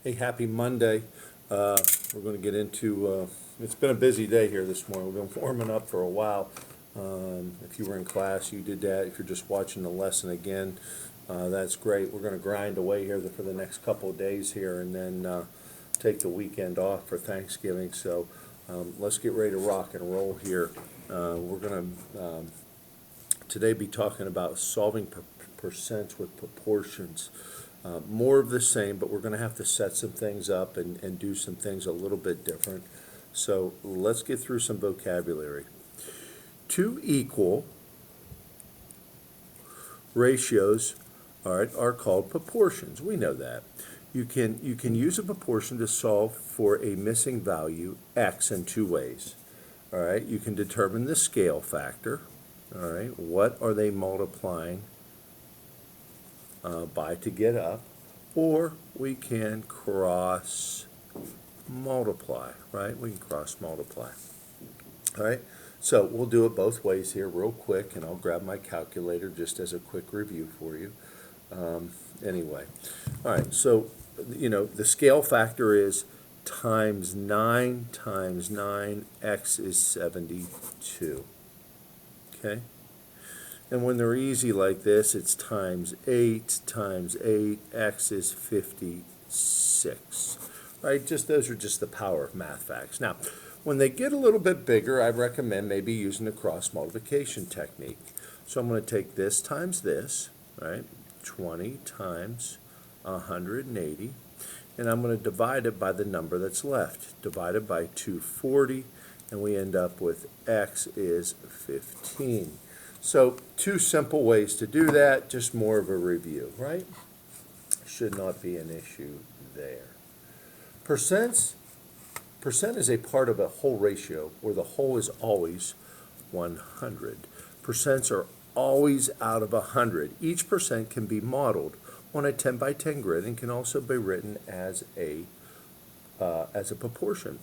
Hey, happy Monday. We're going to get into, it's been a busy day here this morning. We've been warming up for a while. If you were in class, you did that. If you're just watching the lesson again, that's great. We're going to grind away here for the next couple of days here and then take the weekend off for Thanksgiving. So let's get ready to rock and roll here. We're going to today be talking about solving percents with proportions. More of the same, but we're going to have to set some things up and do some things a little bit different. So let's get through some vocabulary. Two equal ratios are called proportions. We know that. You can use a proportion to solve for a missing value, x, in two ways. All right, you can determine the scale factor. All right, what are they multiplying by to get up, or we can cross multiply, right? We can cross multiply. All right, so we'll do it both ways here real quick, and I'll grab my calculator just as a quick review for you. Anyway, all right, so the scale factor is times 9 times 9, x is 72, okay? And when they're easy like this, it's times 8 times 8, x is 56. Right? Those are just the power of math facts. Now, when they get a little bit bigger, I recommend maybe using the cross multiplication technique. So I'm going to take this times this, right? 20 times 180. And I'm going to divide it by the number that's left. Divided by 240, and we end up with x is 15. So two simple ways to do that, just more of a review, right? Should not be an issue there. Percent is a part of a whole ratio where the whole is always 100. Percents are always out of 100. Each percent can be modeled on a 10 by 10 grid and can also be written as a proportion,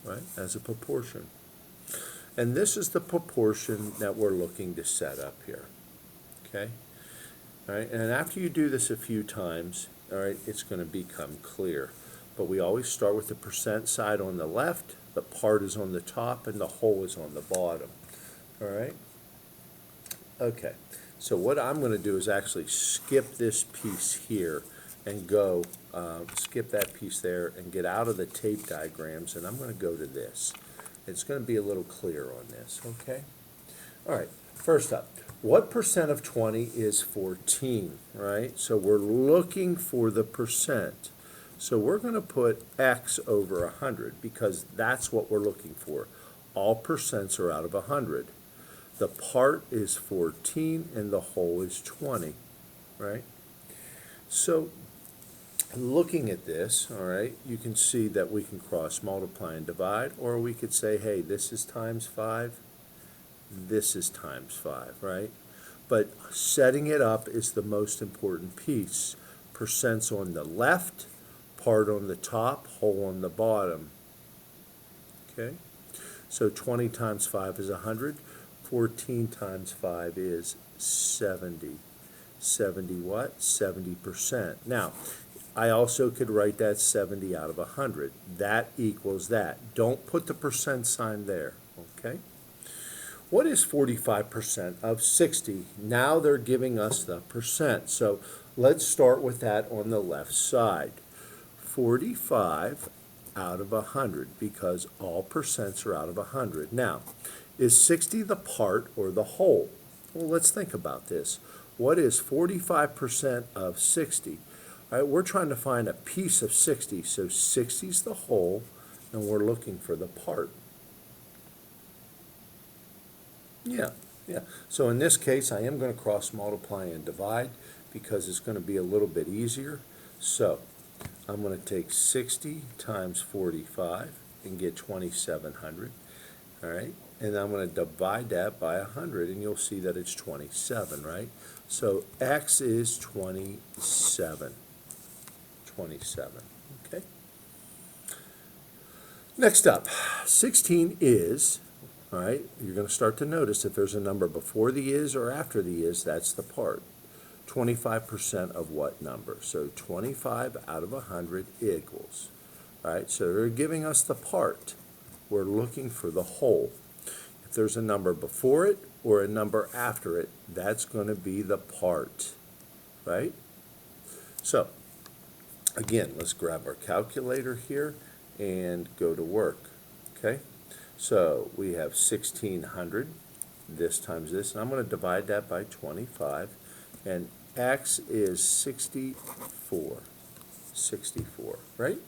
right? As a proportion. And this is the proportion that we're looking to set up here, okay? All right, and after you do this a few times, all right, it's going to become clear. But we always start with the percent side on the left, the part is on the top, and the whole is on the bottom, all right? Okay, so what I'm going to do is actually skip this piece here and go, skip that piece there and get out of the tape diagrams, and I'm going to go to this. It's going to be a little clearer on this, okay? All right, first up, what percent of 20 is 14, right? So we're looking for the percent. So we're going to put x over 100 because that's what we're looking for. All percents are out of 100. The part is 14 and the whole is 20, right? So looking at this, all right, you can see that we can cross multiply and divide, or we could say, hey, this is times 5, this is times 5, right? But setting it up is the most important piece. Percents on the left, part on the top, whole on the bottom, okay? So 20 times 5 is 100, 14 times 5 is 70. 70 what? 70%. Now, I also could write that 70 out of 100. That equals that. Don't put the percent sign there, okay? What is 45% of 60? Now they're giving us the percent. So let's start with that on the left side. 45 out of 100 because all percents are out of 100. Now, is 60 the part or the whole? Well, let's think about this. What is 45% of 60? All right, we're trying to find a piece of 60, so 60 is the whole, and we're looking for the part. Yeah. So in this case, I am going to cross multiply and divide because it's going to be a little bit easier. So I'm going to take 60 times 45 and get 2,700, all right? And I'm going to divide that by 100, and you'll see that it's 27, right? So x is 27. 27, okay? Next up, 16 is, all right, you're going to start to notice if there's a number before the is or after the is, that's the part. 25% of what number? So 25 out of 100 equals. All right, so they're giving us the part. We're looking for the whole. If there's a number before it or a number after it, that's going to be the part, right? So, again, let's grab our calculator here and go to work, okay? So we have 1,600, this times this, and I'm going to divide that by 25, and x is 64, right?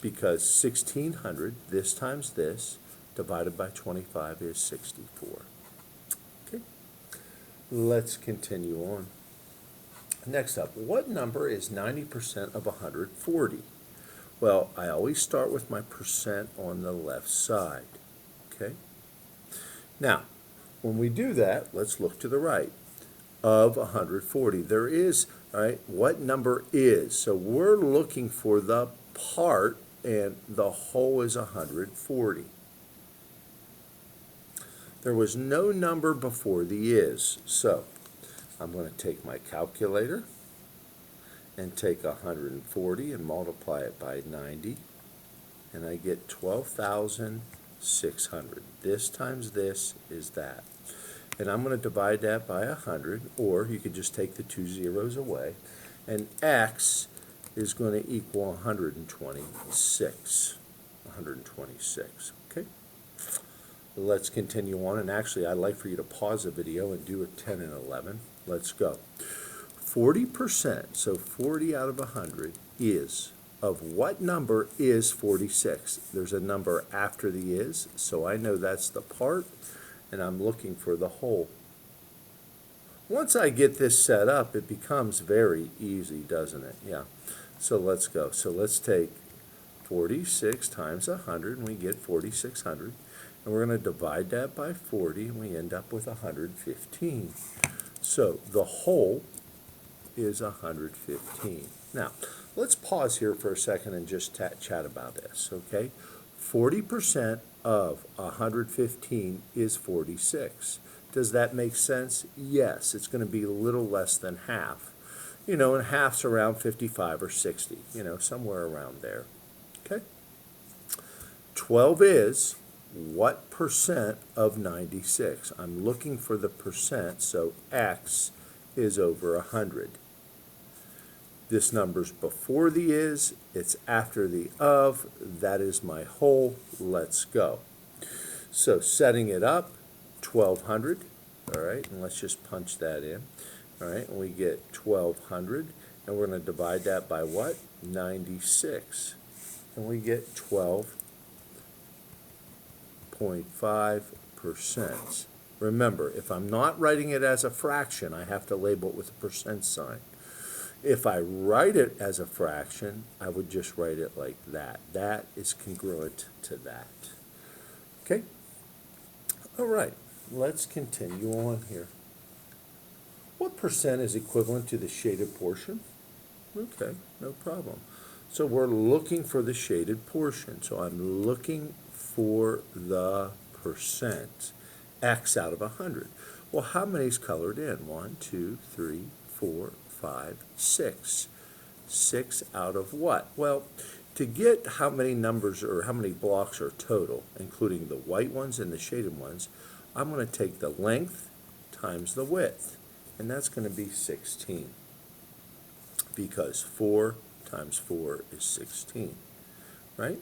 Because 1,600, this times this, divided by 25 is 64. Okay, let's continue on. Next up, what number is 90% of 140? Well, I always start with my percent on the left side, okay? Now, when we do that, let's look to the right. Of 140, there is, all right, what number is? So we're looking for the part, and the whole is 140. There was no number before the is, so I'm going to take my calculator and take 140 and multiply it by 90, and I get 12,600. This times this is that. And I'm going to divide that by 100, or you could just take the two zeros away, and x is going to equal 126. 126, okay? Let's continue on, and actually I'd like for you to pause the video and do a 10 and 11. Let's go. 40%, so 40 out of 100 is, of what number is 46? There's a number after the is, so I know that's the part, and I'm looking for the whole. Once I get this set up, it becomes very easy, doesn't it? Yeah. So let's go. So let's take 46 times 100, and we get 4,600. And we're going to divide that by 40, and we end up with 115. So the whole is 115. Now, let's pause here for a second and just chat about this, okay? 40% of 115 is 46. Does that make sense? Yes, it's going to be a little less than half. You know, and half's around 55 or 60, you know, somewhere around there, okay? 12 is what percent of 96? I'm looking for the percent, so x is over 100. This number's before the is, it's after the of, that is my whole. Let's go. So setting it up, 1,200, all right, and let's just punch that in, all right, and we get 1,200, and we're going to divide that by what? 96, and we get 12.5%. Remember, if I'm not writing it as a fraction, I have to label it with a percent sign. If I write it as a fraction, I would just write it like that. That is congruent to that. Okay? All right, let's continue on here. What percent is equivalent to the shaded portion? Okay, no problem. So we're looking for the shaded portion. So I'm looking for the percent. X out of 100. Well, how many is colored in? 1, 2, 3, 4, 5, 6. 6 out of what? Well, to get how many numbers or how many blocks are total, including the white ones and the shaded ones, I'm going to take the length times the width, and that's going to be 16, because 4 times 4 is 16, right?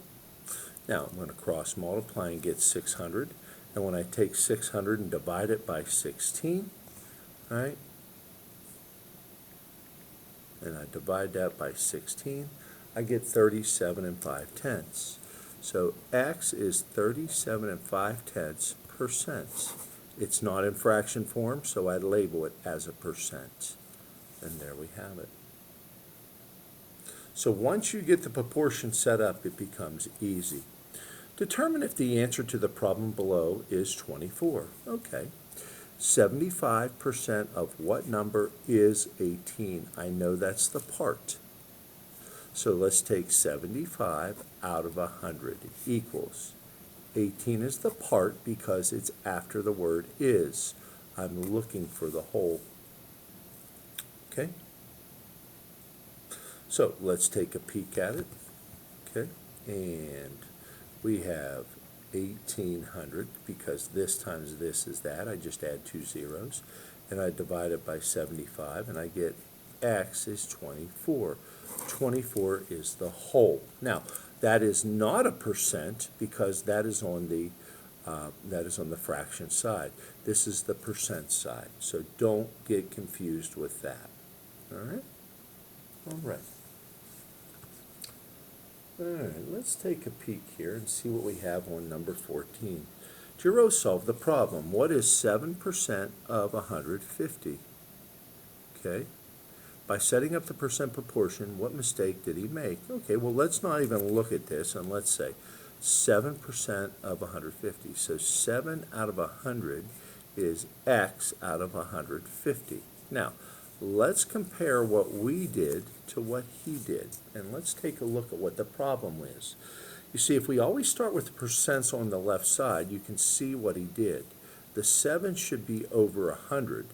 Now, I'm going to cross multiply and get 600, and when I take 600 and divide it by 16, right, and I divide that by 16, I get 37 5/10. So x is 37 5/10%. It's not in fraction form, so I label it as a percent. And there we have it. So once you get the proportion set up, it becomes easy. Determine if the answer to the problem below is 24. Okay. 75% of what number is 18? I know that's the part. So let's take 75 out of 100 equals. 18 is the part because it's after the word is. I'm looking for the whole. Okay? So let's take a peek at it. Okay? And we have 1,800, because this times this is that. I just add 2 zeros, and I divide it by 75, and I get x is 24. 24 is the whole. Now, that is not a percent, because that is on the fraction side. This is the percent side, so don't get confused with that. All right? All right. All right, let's take a peek here and see what we have on number 14. Giro solved the problem. What is 7% of 150? Okay. By setting up the percent proportion, what mistake did he make? Okay, well, let's not even look at this, and let's say 7% of 150. So 7 out of 100 is x out of 150. Now, let's compare what we did to what he did, and let's take a look at what the problem is. You see, if we always start with the percents on the left side, you can see what he did. The 7 should be over 100,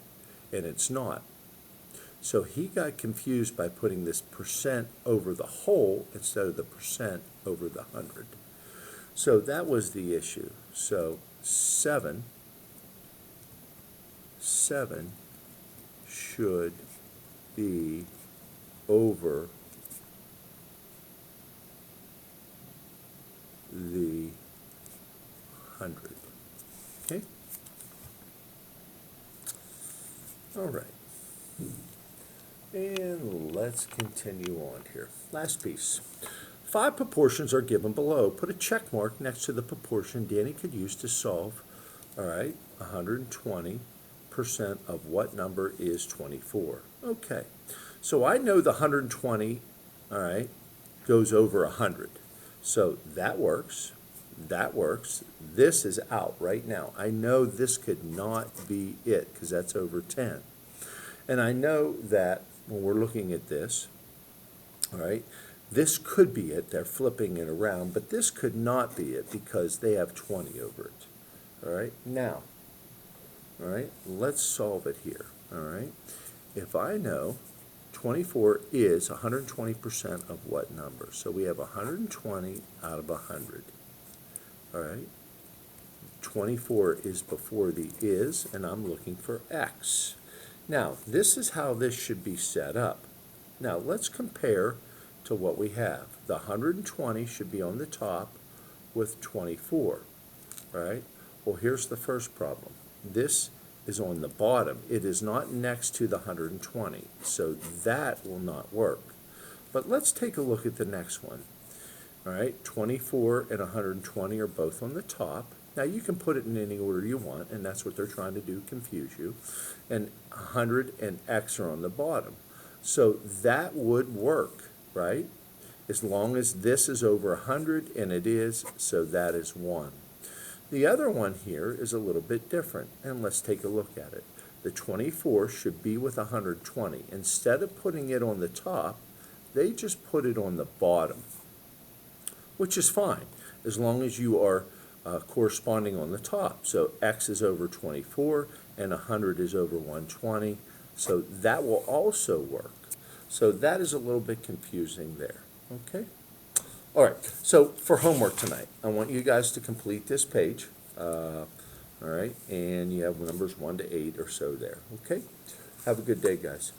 and it's not. So he got confused by putting this percent over the whole instead of the percent over the 100. So that was the issue. So 7 should be over the 100. Okay? All right. And let's continue on here. Last piece. 5 proportions are given below. Put a check mark next to the proportion Danny could use to solve, all right, 120% of what number is 24. Okay, so I know the 120, all right, goes over 100. So that works. That works. This is out right now. I know this could not be it because that's over 10. And I know that when we're looking at this, all right, this could be it. They're flipping it around, but this could not be it because they have 20 over it. All right, now, all right, let's solve it here. All right, if I know 24 is 120% of what number? So we have 120 out of 100. All right, 24 is before the is, and I'm looking for x. Now, this is how this should be set up. Now, let's compare to what we have. The 120 should be on the top with 24, all right? Well, here's the first problem. This is on the bottom. It is not next to the 120, so that will not work. But let's take a look at the next one. All right, 24 and 120 are both on the top. Now, you can put it in any order you want, and that's what they're trying to do, confuse you. And 100 and x are on the bottom. So that would work, right? As long as this is over 100, and it is, so that is 1. The other one here is a little bit different, and let's take a look at it. The 24 should be with 120. Instead of putting it on the top, they just put it on the bottom, which is fine, as long as you are corresponding on the top. So x is over 24, and 100 is over 120, so that will also work. So that is a little bit confusing there, okay? All right, so for homework tonight, I want you guys to complete this page, all right, and you have numbers 1 to 8 or so there, okay? Have a good day, guys.